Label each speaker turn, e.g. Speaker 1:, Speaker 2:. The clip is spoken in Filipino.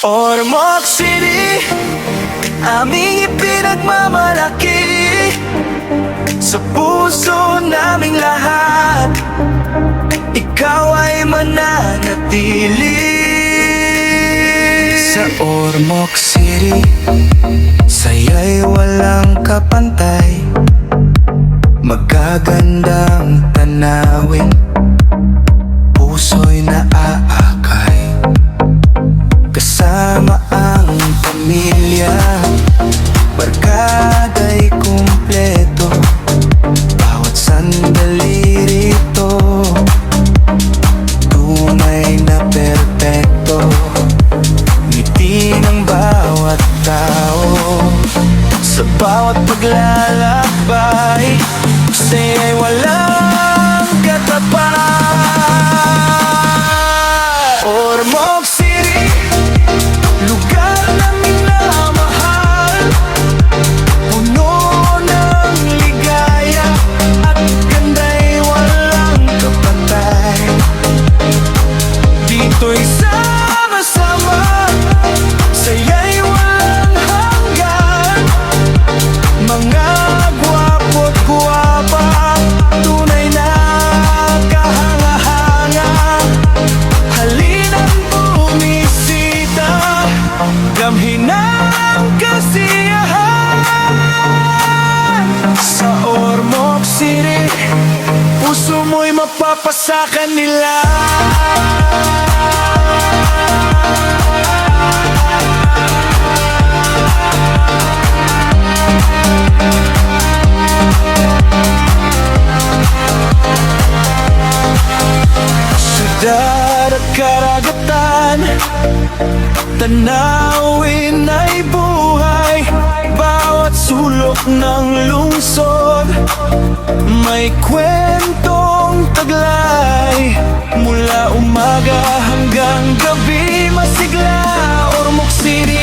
Speaker 1: Ormoc City, aming ipinagmamalaki. Sa puso naming lahat, ikaw ay mananatili. Sa Ormoc City, saya'y walang kapantay. Magagandang tanawin, puso'y naaakay. Kasama ang pamilya, barkada'y kumpleto. Bawat sandali rito, tunay na perpekto. Ngiti ng bawat tao, sa bawat paglalakbay, saya'y walang katapat. Ormoc City, lugar na minamahal, puno ng ligaya at ganda'y walang kapantay. Dito'y sama-sama, saya'y walang hanggan. Mga gwapo't gwapa, tunay na kahanga-hanga. Halina't bumisita, damhin ang kasiyahan. Sa Ormoc City, puso mo'y mapapasa kanila. Syudad at karagatan, tanawin ay buhay. Bawat sulok ng lungsod, may kwentong taglay. Mula umaga hanggang gabi, masigla. Ormoc City